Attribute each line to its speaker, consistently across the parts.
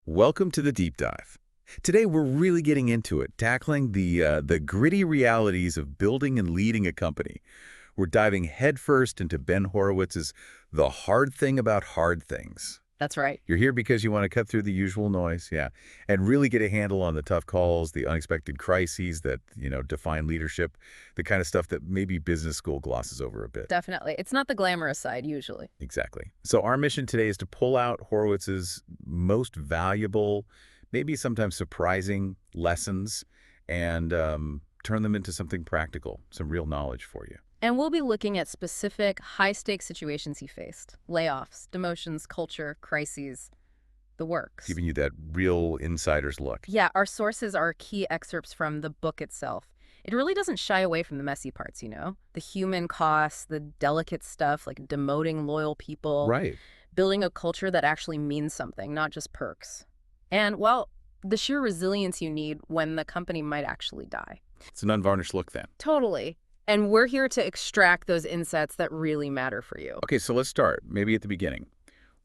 Speaker 1: Welcome to the deep dive. Today we're really getting into it, tackling the gritty realities of building and leading a company. We're diving headfirst into Ben Horowitz's The Hard Thing About Hard Things.
Speaker 2: That's right.
Speaker 1: You're here because you want to cut through the usual noise, yeah, and really get a handle on the tough calls, the unexpected crises that, define leadership, the kind of stuff that maybe business school glosses over a bit.
Speaker 2: Definitely. It's not the glamorous side, usually.
Speaker 1: Exactly. So our mission today is to pull out Horowitz's most valuable, maybe sometimes surprising lessons and turn them into something practical, some real knowledge for you.
Speaker 2: And we'll be looking at specific high-stakes situations he faced. Layoffs, demotions, culture, crises, the works.
Speaker 1: Giving you that real insider's look.
Speaker 2: Yeah, our sources are key excerpts from the book itself. It really doesn't shy away from the messy parts, the human costs, the delicate stuff like demoting loyal people.
Speaker 1: Right.
Speaker 2: Building a culture that actually means something, not just perks. And, well, the sheer resilience you need when the company might actually die.
Speaker 1: It's an unvarnished look then.
Speaker 2: Totally. And we're here to extract those insights that really matter for you.
Speaker 1: Okay, so let's start, maybe at the beginning.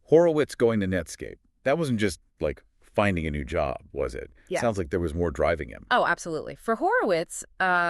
Speaker 1: Horowitz going to Netscape. That wasn't just like finding a new job, was it?
Speaker 2: Yeah.
Speaker 1: Sounds like there was more driving him.
Speaker 2: Oh, absolutely. For Horowitz,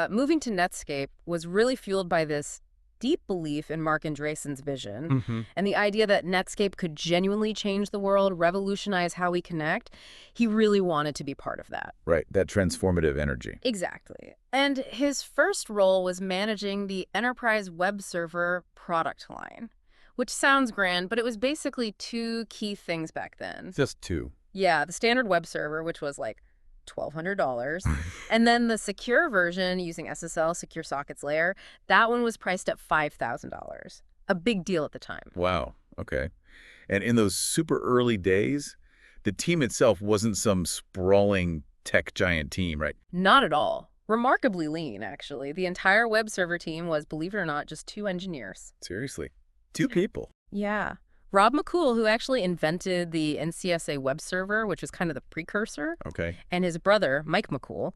Speaker 2: moving to Netscape was really fueled by this deep belief in Marc Andreessen's vision and the idea that Netscape could genuinely change the world, revolutionize how we connect. He really wanted to be part of that.
Speaker 1: Right, that transformative energy.
Speaker 2: Exactly. And his first role was managing the enterprise web server product line, which sounds grand, but it was basically two key things back then.
Speaker 1: Just two.
Speaker 2: Yeah, the standard web server, which was like $1,200. And then the secure version using SSL, Secure Sockets Layer, that one was priced at $5,000. A big deal at the time.
Speaker 1: Wow, okay. And in those super early days, the team itself wasn't some sprawling tech giant team, right?
Speaker 2: Not at all. Remarkably lean, actually. The entire web server team was, believe it or not, just 2 engineers.
Speaker 1: Seriously, 2 people.
Speaker 2: Yeah. Rob McCool, who actually invented the NCSA web server, which was kind of the precursor,
Speaker 1: Okay.
Speaker 2: and his brother, Mike McCool,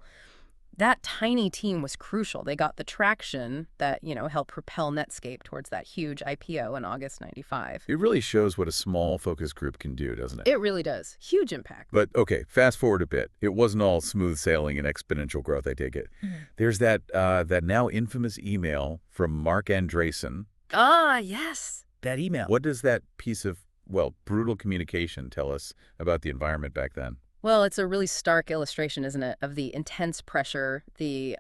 Speaker 2: that tiny team was crucial. They got the traction that, helped propel Netscape towards that huge IPO in August '95.
Speaker 1: It really shows what a small focus group can do, doesn't it?
Speaker 2: It really does. Huge impact.
Speaker 1: But, okay, fast forward a bit. It wasn't all smooth sailing and exponential growth, I take it. There's that now infamous email from Marc Andreessen.
Speaker 2: Ah, yes. That email.
Speaker 1: What does that piece of, brutal communication tell us about the environment back then?
Speaker 2: Well, it's a really stark illustration, isn't it, of the intense pressure, the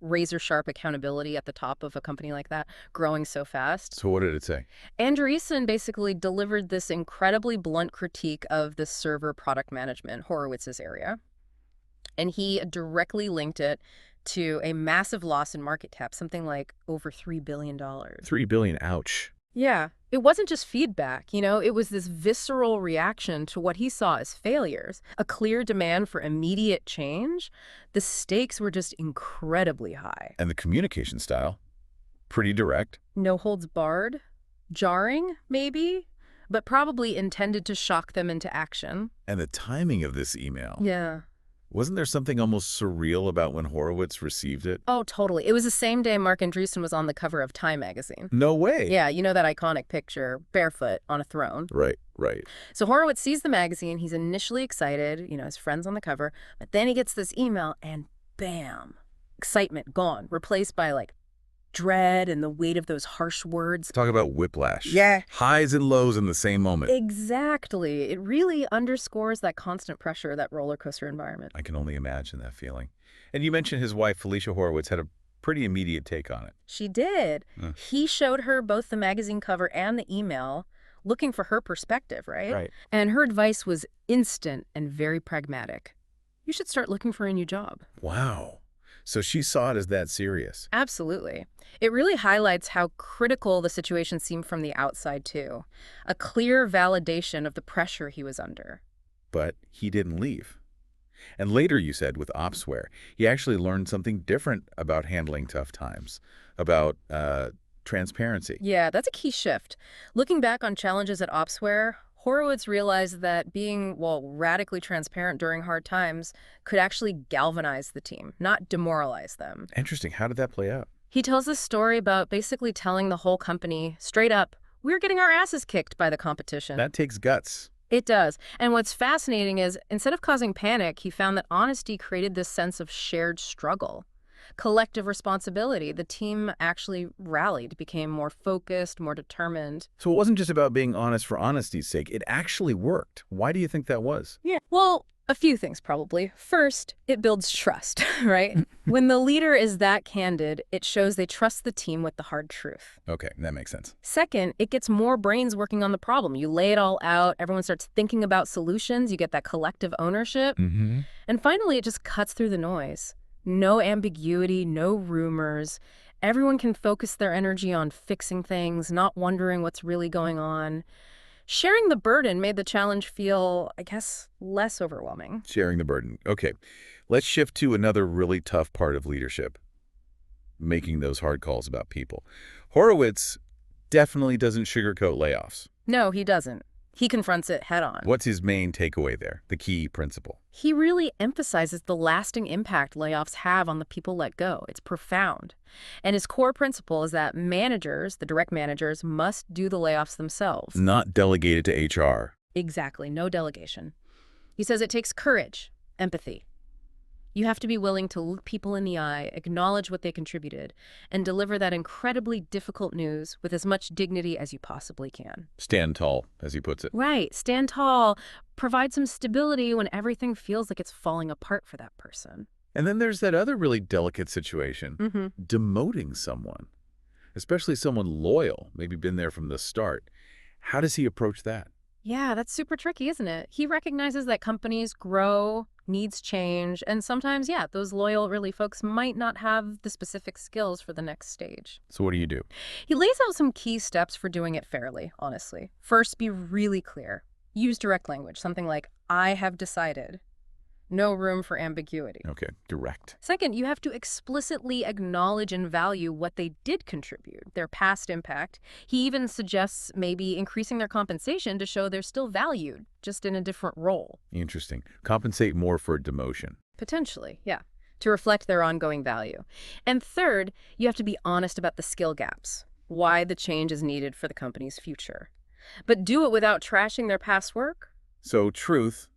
Speaker 2: razor-sharp accountability at the top of a company like that, growing so fast.
Speaker 1: So what did it say?
Speaker 2: Andreessen basically delivered this incredibly blunt critique of the server product management, Horowitz's area. And he directly linked it to a massive loss in market cap, something like over $3 billion.
Speaker 1: $3 billion, ouch.
Speaker 2: Yeah. It wasn't just feedback, it was this visceral reaction to what he saw as failures, a clear demand for immediate change. The stakes were just incredibly high.
Speaker 1: And the communication style, pretty direct.
Speaker 2: No holds barred, jarring, maybe, but probably intended to shock them into action.
Speaker 1: And the timing of this email.
Speaker 2: Yeah.
Speaker 1: Wasn't there something almost surreal about when Horowitz received it?
Speaker 2: Oh, totally. It was the same day Marc Andreessen was on the cover of Time magazine.
Speaker 1: No way.
Speaker 2: Yeah, that iconic picture, barefoot on a throne.
Speaker 1: Right.
Speaker 2: So Horowitz sees the magazine. He's initially excited, his friend's on the cover. But then he gets this email and bam, excitement gone, replaced by dread and the weight of those harsh words.
Speaker 1: Talk about whiplash.
Speaker 2: Yeah.
Speaker 1: Highs and lows in the same moment.
Speaker 2: Exactly. It really underscores that constant pressure, that roller coaster environment.
Speaker 1: I can only imagine that feeling. And you mentioned his wife, Felicia Horowitz, had a pretty immediate take on it.
Speaker 2: She did. He showed her both the magazine cover and the email, looking for her perspective, right?
Speaker 1: Right.
Speaker 2: And her advice was instant and very pragmatic. You should start looking for a new job.
Speaker 1: Wow. So she saw it as that serious.
Speaker 2: Absolutely. It really highlights how critical the situation seemed from the outside, too. A clear validation of the pressure he was under.
Speaker 1: But he didn't leave. And later, you said, with Opsware, he actually learned something different about handling tough times, about transparency.
Speaker 2: Yeah, that's a key shift. Looking back on challenges at Opsware, Horowitz realized that being, radically transparent during hard times could actually galvanize the team, not demoralize them.
Speaker 1: Interesting. How did that play out?
Speaker 2: He tells this story about basically telling the whole company, straight up, we're getting our asses kicked by the competition.
Speaker 1: That takes guts.
Speaker 2: It does. And what's fascinating is, instead of causing panic, he found that honesty created this sense of shared struggle, collective responsibility. The team actually rallied, became more focused, more determined.
Speaker 1: So it wasn't just about being honest for honesty's sake. It actually worked. Why do you think that was?
Speaker 2: Yeah. Well, a few things probably. First, it builds trust, right? When the leader is that candid, it shows they trust the team with the hard truth.
Speaker 1: Okay, that makes sense.
Speaker 2: Second, it gets more brains working on the problem. You lay it all out, everyone starts thinking about solutions, you get that collective ownership.
Speaker 1: Mm-hmm.
Speaker 2: And finally, it just cuts through the noise. No ambiguity, no rumors. Everyone can focus their energy on fixing things, not wondering what's really going on. Sharing the burden made the challenge feel, I guess, less overwhelming.
Speaker 1: Sharing the burden. Okay, let's shift to another really tough part of leadership, making those hard calls about people. Horowitz definitely doesn't sugarcoat layoffs.
Speaker 2: No, he doesn't. He confronts it head on.
Speaker 1: What's his main takeaway there, the key principle?
Speaker 2: He really emphasizes the lasting impact layoffs have on the people let go. It's profound. And his core principle is that managers, the direct managers, must do the layoffs themselves.
Speaker 1: Not delegated to HR.
Speaker 2: Exactly, no delegation. He says it takes courage, empathy. You have to be willing to look people in the eye, acknowledge what they contributed, and deliver that incredibly difficult news with as much dignity as you possibly can.
Speaker 1: Stand tall, as he puts it.
Speaker 2: Right. Stand tall. Provide some stability when everything feels like it's falling apart for that person.
Speaker 1: And then there's that other really delicate situation, demoting someone, especially someone loyal, maybe been there from the start. How does he approach that?
Speaker 2: Yeah, that's super tricky, isn't it? He recognizes that companies grow, needs change, and sometimes, yeah, those loyal, really folks might not have the specific skills for the next stage.
Speaker 1: So what do you do?
Speaker 2: He lays out some key steps for doing it fairly, honestly. First, be really clear. Use direct language, something like, I have decided. No room for ambiguity.
Speaker 1: Okay, direct.
Speaker 2: Second, you have to explicitly acknowledge and value what they did contribute, their past impact. He even suggests maybe increasing their compensation to show they're still valued, just in a different role.
Speaker 1: Interesting. Compensate more for demotion.
Speaker 2: Potentially, yeah, to reflect their ongoing value. And third, you have to be honest about the skill gaps, why the change is needed for the company's future. But do it without trashing their past work.
Speaker 1: So truth,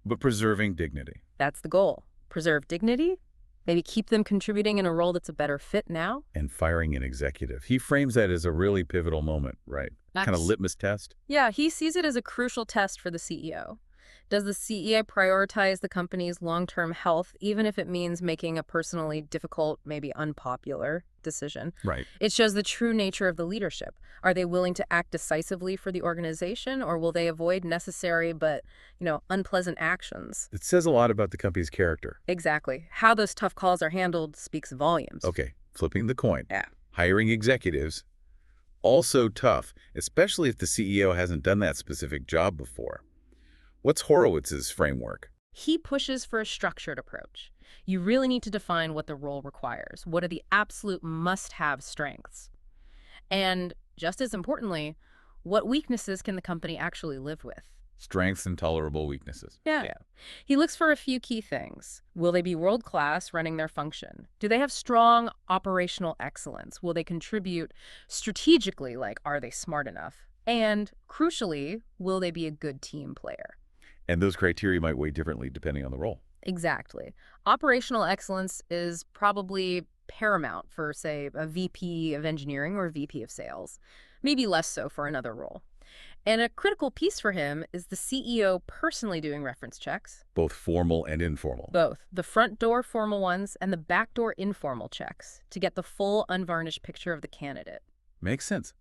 Speaker 1: but preserving dignity.
Speaker 2: That's the goal. Preserve dignity, maybe keep them contributing in a role that's a better fit now.
Speaker 1: And firing an executive. He frames that as a really pivotal moment, right? Kind of litmus test.
Speaker 2: Yeah, he sees it as a crucial test for the CEO. Does the CEO prioritize the company's long-term health, even if it means making a personally difficult, maybe unpopular decision?
Speaker 1: Right.
Speaker 2: It shows the true nature of the leadership. Are they willing to act decisively for the organization, or will they avoid necessary but, unpleasant actions?
Speaker 1: It says a lot about the company's character.
Speaker 2: Exactly. How those tough calls are handled speaks volumes.
Speaker 1: Okay, flipping the coin.
Speaker 2: Yeah.
Speaker 1: Hiring executives, also tough, especially if the CEO hasn't done that specific job before. What's Horowitz's framework?
Speaker 2: He pushes for a structured approach. You really need to define what the role requires. What are the absolute must-have strengths? And just as importantly, what weaknesses can the company actually live with?
Speaker 1: Strengths and tolerable weaknesses.
Speaker 2: Yeah. He looks for a few key things. Will they be world-class running their function? Do they have strong operational excellence? Will they contribute strategically, like are they smart enough? And crucially, will they be a good team player?
Speaker 1: And those criteria might weigh differently depending on the role.
Speaker 2: Exactly. Operational excellence is probably paramount for, say, a VP of engineering or a VP of sales. Maybe less so for another role. And a critical piece for him is the CEO personally doing reference checks.
Speaker 1: Both formal and informal.
Speaker 2: Both. The front door formal ones and the back door informal checks to get the full unvarnished picture of the candidate.
Speaker 1: Makes sense.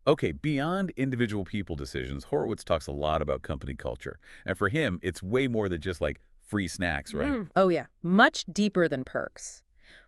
Speaker 1: Okay, beyond individual people decisions, Horowitz talks a lot about company culture. And for him, it's way more than just like free snacks, right?
Speaker 2: Oh, yeah. Much deeper than perks.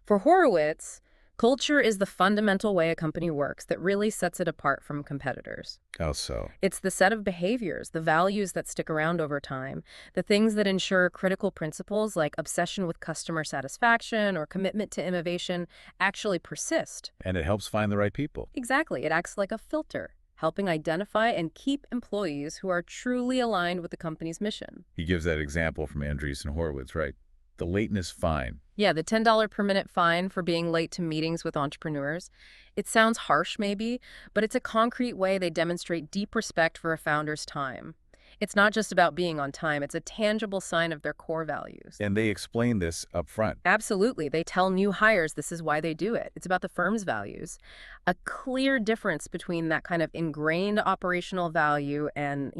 Speaker 2: For Horowitz, culture is the fundamental way a company works that really sets it apart from competitors.
Speaker 1: How so?
Speaker 2: It's the set of behaviors, the values that stick around over time, the things that ensure critical principles like obsession with customer satisfaction or commitment to innovation actually persist.
Speaker 1: And it helps find the right people.
Speaker 2: Exactly. It acts like a filter, helping identify and keep employees who are truly aligned with the company's mission.
Speaker 1: He gives that example from Andreessen Horowitz, right? The lateness fine.
Speaker 2: Yeah, the $10 per minute fine for being late to meetings with entrepreneurs. It sounds harsh maybe, but it's a concrete way they demonstrate deep respect for a founder's time. It's not just about being on time. It's a tangible sign of their core values.
Speaker 1: And they explain this up front.
Speaker 2: Absolutely. They tell new hires this is why they do it. It's about the firm's values. A clear difference between that kind of ingrained operational value and,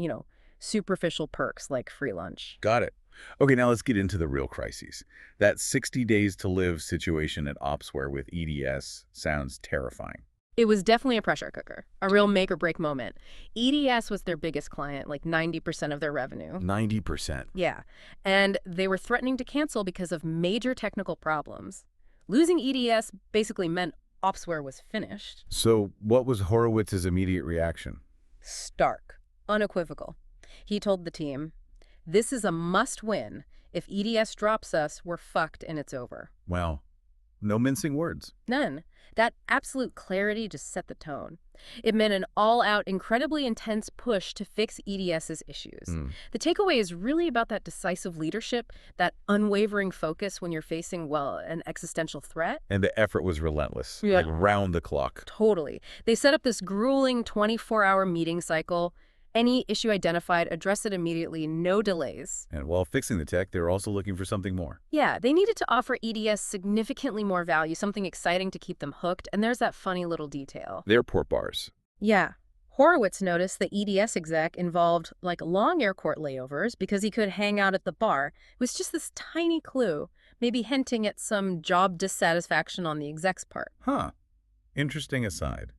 Speaker 2: superficial perks like free lunch.
Speaker 1: Got it. Okay, now let's get into the real crises. That 60 days to live situation at Opsware with EDS sounds terrifying.
Speaker 2: It was definitely a pressure cooker, a real make or break moment. EDS was their biggest client, like 90% of their revenue.
Speaker 1: 90%.
Speaker 2: Yeah, and they were threatening to cancel because of major technical problems. Losing EDS basically meant Opsware was finished.
Speaker 1: So what was Horowitz's immediate reaction?
Speaker 2: Stark, unequivocal. He told the team, "This is a must-win. If EDS drops us, we're fucked and it's over."
Speaker 1: Well, no mincing words.
Speaker 2: None. That absolute clarity just set the tone. It meant an all-out, incredibly intense push to fix EDS's issues. The takeaway is really about that decisive leadership, that unwavering focus when you're facing, an existential threat.
Speaker 1: And the effort was relentless,
Speaker 2: Yeah.
Speaker 1: like round the clock.
Speaker 2: Totally. They set up this grueling 24-hour meeting cycle. Any issue identified, address it immediately, no delays.
Speaker 1: And while fixing the tech, they were also looking for something more.
Speaker 2: Yeah, they needed to offer EDS significantly more value, something exciting to keep them hooked, and there's that funny little detail.
Speaker 1: The airport bars.
Speaker 2: Yeah. Horowitz noticed the EDS exec involved, long airport layovers because he could hang out at the bar. It was just this tiny clue, maybe hinting at some job dissatisfaction on the exec's part.
Speaker 1: Huh. Interesting aside.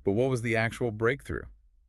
Speaker 1: But what was the actual breakthrough?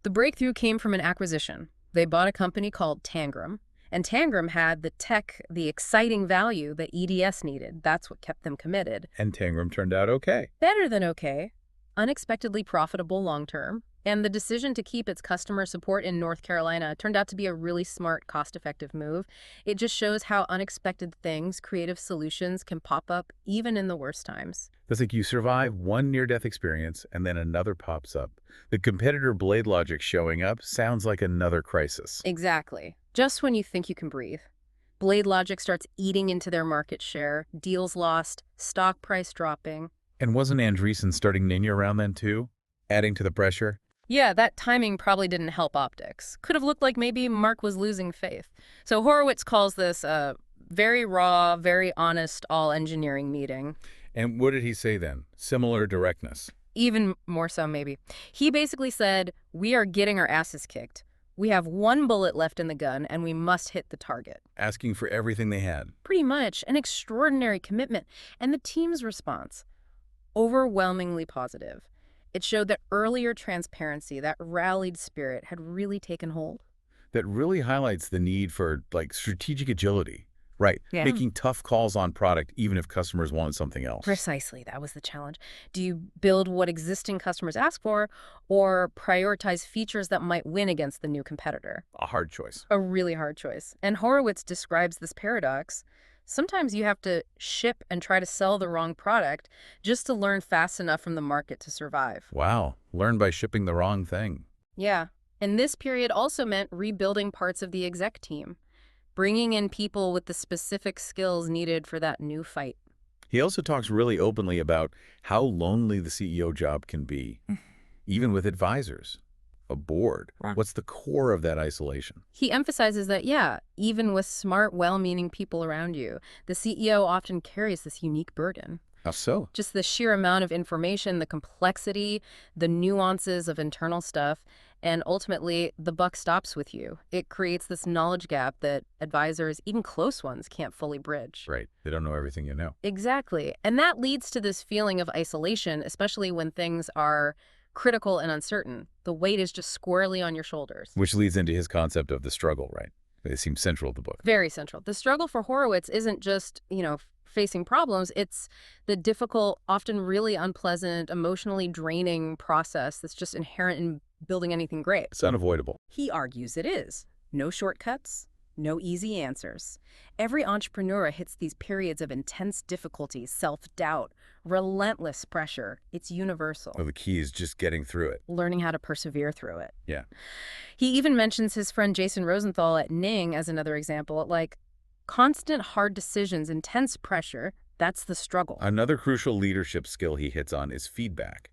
Speaker 2: The breakthrough came from an acquisition. They bought a company called Tangram, and Tangram had the tech, the exciting value that EDS needed. That's what kept them committed.
Speaker 1: And Tangram turned out okay.
Speaker 2: Better than okay. Unexpectedly profitable long-term. And the decision to keep its customer support in North Carolina turned out to be a really smart, cost-effective move. It just shows how unexpected things, creative solutions can pop up even in the worst times.
Speaker 1: That's like you survive one near-death experience and then another pops up. The competitor Blade Logic showing up sounds like another crisis.
Speaker 2: Exactly. Just when you think you can breathe. Blade Logic starts eating into their market share, deals lost, stock price dropping.
Speaker 1: And wasn't Andreessen starting Ninja around then too? Adding to the pressure?
Speaker 2: Yeah, that timing probably didn't help optics. Could have looked like maybe Mark was losing faith. So Horowitz calls this a very raw, very honest, all-engineering meeting.
Speaker 1: And what did he say then? Similar directness.
Speaker 2: Even more so, maybe. He basically said, we are getting our asses kicked. We have one bullet left in the gun, and we must hit the target.
Speaker 1: Asking for everything they had.
Speaker 2: Pretty much. An extraordinary commitment. And the team's response? Overwhelmingly positive. It showed that earlier transparency, that rallied spirit, had really taken hold.
Speaker 1: That really highlights the need for, strategic agility. Right.
Speaker 2: Yeah.
Speaker 1: Making tough calls on product even if customers want something else.
Speaker 2: Precisely. That was the challenge. Do you build what existing customers ask for or prioritize features that might win against the new competitor?
Speaker 1: A hard choice.
Speaker 2: A really hard choice. And Horowitz describes this paradox. Sometimes you have to ship and try to sell the wrong product just to learn fast enough from the market to survive.
Speaker 1: Wow. Learn by shipping the wrong thing.
Speaker 2: Yeah. And this period also meant rebuilding parts of the exec team, bringing in people with the specific skills needed for that new fight.
Speaker 1: He also talks really openly about how lonely the CEO job can be, even with advisors, a board.
Speaker 3: Right.
Speaker 1: What's the core of that isolation?
Speaker 2: He emphasizes that, even with smart, well-meaning people around you, the CEO often carries this unique burden.
Speaker 1: How so?
Speaker 2: Just the sheer amount of information, the complexity, the nuances of internal stuff, and ultimately, the buck stops with you. It creates this knowledge gap that advisors, even close ones, can't fully bridge.
Speaker 1: Right. They don't know everything you know.
Speaker 2: Exactly. And that leads to this feeling of isolation, especially when things are critical and uncertain. The weight is just squarely on your shoulders.
Speaker 1: Which leads into his concept of the struggle, right? It seems central to the book.
Speaker 2: Very central. The struggle for Horowitz isn't just, facing problems. It's the difficult, often really unpleasant, emotionally draining process that's just inherent in building anything great.
Speaker 1: It's unavoidable.
Speaker 2: He argues it is. No shortcuts, no easy answers. Every entrepreneur hits these periods of intense difficulty, self-doubt, relentless pressure. It's universal.
Speaker 1: Well, the key is just getting through it.
Speaker 2: Learning how to persevere through it.
Speaker 1: Yeah.
Speaker 2: He even mentions his friend Jason Rosenthal at Ning as another example, constant hard decisions, intense pressure, that's the struggle.
Speaker 1: Another crucial leadership skill he hits on is feedback,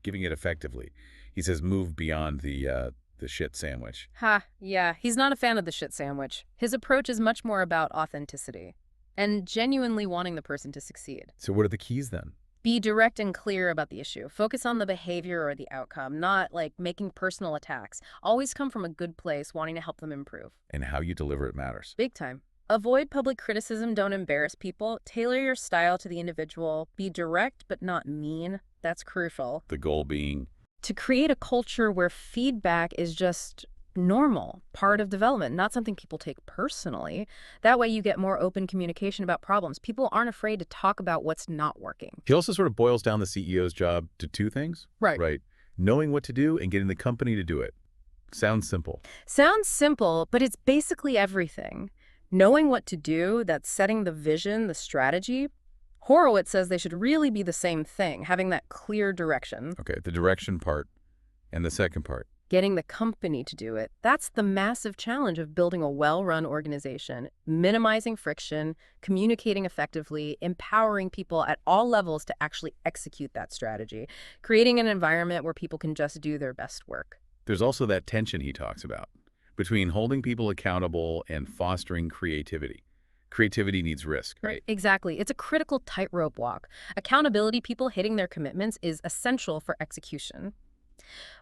Speaker 1: giving it effectively. He says move beyond the the shit sandwich.
Speaker 2: Ha, yeah, he's not a fan of the shit sandwich. His approach is much more about authenticity and genuinely wanting the person to succeed.
Speaker 1: So what are the keys then?
Speaker 2: Be direct and clear about the issue. Focus on the behavior or the outcome, not like making personal attacks. Always come from a good place, wanting to help them improve.
Speaker 1: And how you deliver it matters.
Speaker 2: Big time. Avoid public criticism, don't embarrass people. Tailor your style to the individual. Be direct but not mean. That's crucial.
Speaker 1: The goal being?
Speaker 2: To create a culture where feedback is just normal, part of development, not something people take personally. That way you get more open communication about problems. People aren't afraid to talk about what's not working.
Speaker 1: He also sort of boils down the CEO's job to two things. Right. Knowing what to do and getting the company to do it. Sounds simple.
Speaker 2: Sounds simple, but it's basically everything. Knowing what to do, that's setting the vision, the strategy. Horowitz says they should really be the same thing, having that clear direction.
Speaker 1: Okay, the direction part and the second part.
Speaker 2: Getting the company to do it. That's the massive challenge of building a well-run organization, minimizing friction, communicating effectively, empowering people at all levels to actually execute that strategy, creating an environment where people can just do their best work.
Speaker 1: There's also that tension he talks about between holding people accountable and fostering creativity. Creativity needs risk, right?
Speaker 2: Exactly. It's a critical tightrope walk. Accountability, people hitting their commitments, is essential for execution.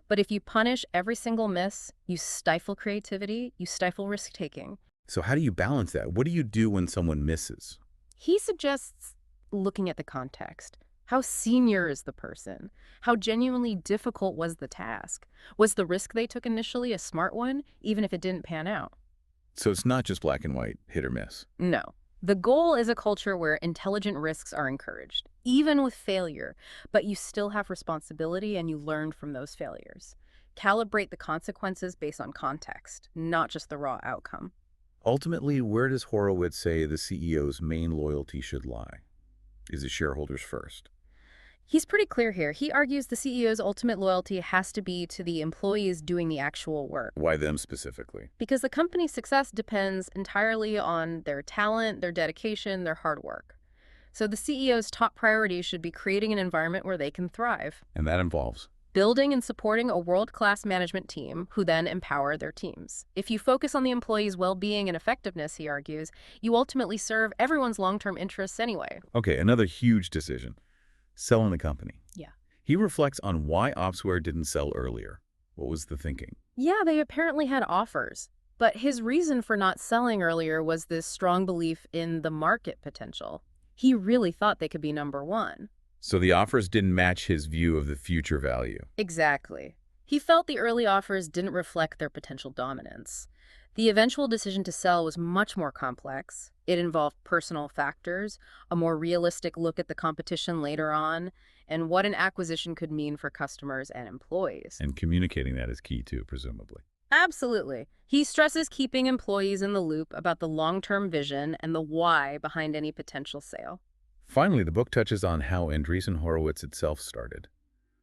Speaker 2: But if you punish every single miss, you stifle creativity, you stifle risk-taking.
Speaker 1: So how do you balance that? What do you do when someone misses?
Speaker 2: He suggests looking at the context. How senior is the person? How genuinely difficult was the task? Was the risk they took initially a smart one, even if it didn't pan out?
Speaker 1: So it's not just black and white, hit or miss.
Speaker 2: No. The goal is a culture where intelligent risks are encouraged, even with failure, but you still have responsibility and you learn from those failures. Calibrate the consequences based on context, not just the raw outcome.
Speaker 1: Ultimately, where does Horowitz say the CEO's main loyalty should lie? Is it shareholders first?
Speaker 2: He's pretty clear here. He argues the CEO's ultimate loyalty has to be to the employees doing the actual work.
Speaker 1: Why them specifically?
Speaker 2: Because the company's success depends entirely on their talent, their dedication, their hard work. So the CEO's top priority should be creating an environment where they can thrive.
Speaker 1: And that involves?
Speaker 2: Building and supporting a world-class management team who then empower their teams. If you focus on the employees' well-being and effectiveness, he argues, you ultimately serve everyone's long-term interests anyway.
Speaker 1: Okay, another huge decision. Selling the company.
Speaker 2: Yeah.
Speaker 1: He reflects on why Opsware didn't sell earlier. What was the thinking?
Speaker 2: Yeah, they apparently had offers. But his reason for not selling earlier was this strong belief in the market potential. He really thought they could be number one.
Speaker 1: So the offers didn't match his view of the future value.
Speaker 2: Exactly. He felt the early offers didn't reflect their potential dominance. The eventual decision to sell was much more complex. It involved personal factors, a more realistic look at the competition later on, and what an acquisition could mean for customers and employees.
Speaker 1: And communicating that is key too, presumably.
Speaker 2: Absolutely. He stresses keeping employees in the loop about the long-term vision and the why behind any potential sale.
Speaker 1: Finally, the book touches on how Andreessen Horowitz itself started.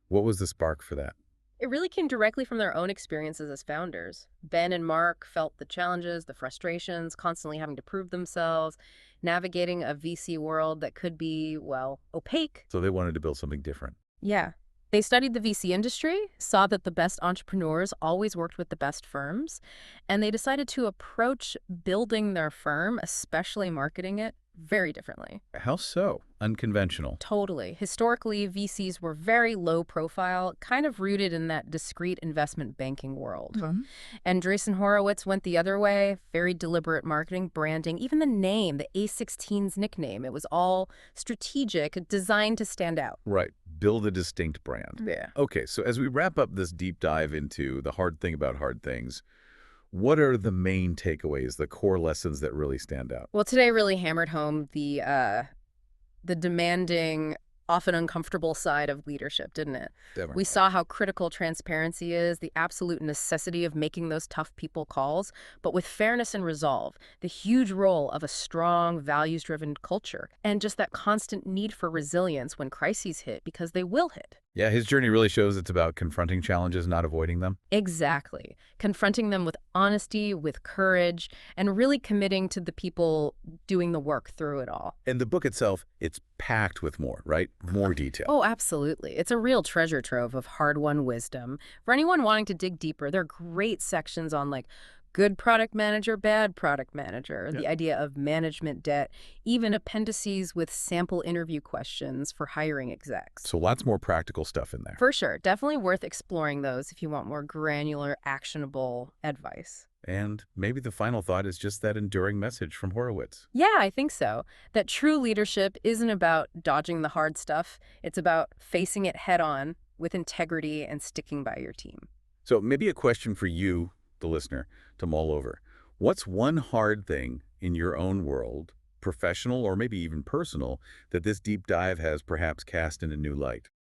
Speaker 1: What was the spark for that?
Speaker 2: It really came directly from their own experiences as founders. Ben and Mark felt the challenges, the frustrations, constantly having to prove themselves, navigating a VC world that could be, well, opaque.
Speaker 1: So they wanted to build something different.
Speaker 2: Yeah. They studied the VC industry, saw that the best entrepreneurs always worked with the best firms, and they decided to approach building their firm, especially marketing it, very differently.
Speaker 1: How so? Unconventional.
Speaker 2: Totally. Historically, VCs were very low profile, kind of rooted in that discrete investment banking world. Andreessen Horowitz went the other way, very deliberate marketing, branding, even the name, the A16's nickname. It was all strategic, designed to stand out.
Speaker 1: Right. Build a distinct brand.
Speaker 2: Yeah.
Speaker 1: Okay, so as we wrap up this deep dive into the hard thing about hard things, what are the main takeaways, the core lessons that really stand out?
Speaker 2: Well, today really hammered home the demanding, often uncomfortable side of leadership, didn't it?
Speaker 1: Definitely.
Speaker 2: We saw how critical transparency is, the absolute necessity of making those tough people calls, but with fairness and resolve, the huge role of a strong, values-driven culture, and just that constant need for resilience when crises hit, because they will hit.
Speaker 1: Yeah, his journey really shows it's about confronting challenges, not avoiding them.
Speaker 2: Exactly. Confronting them with honesty, with courage, and really committing to the people doing the work through it all.
Speaker 1: And the book itself, it's packed with more, right? More detail.
Speaker 2: Oh, absolutely. It's a real treasure trove of hard-won wisdom. For anyone wanting to dig deeper, there are great sections on like good product manager, bad product manager,
Speaker 1: Yeah.
Speaker 2: the idea of management debt, even appendices with sample interview questions for hiring execs.
Speaker 1: So lots more practical stuff in there.
Speaker 2: For sure. Definitely worth exploring those if you want more granular, actionable advice.
Speaker 1: And maybe the final thought is just that enduring message from Horowitz.
Speaker 2: Yeah, I think so. That true leadership isn't about dodging the hard stuff. It's about facing it head on with integrity and sticking by your team.
Speaker 1: So maybe a question for you, the listener, to mull over. What's one hard thing in your own world, professional or maybe even personal, that this deep dive has perhaps cast in a new light?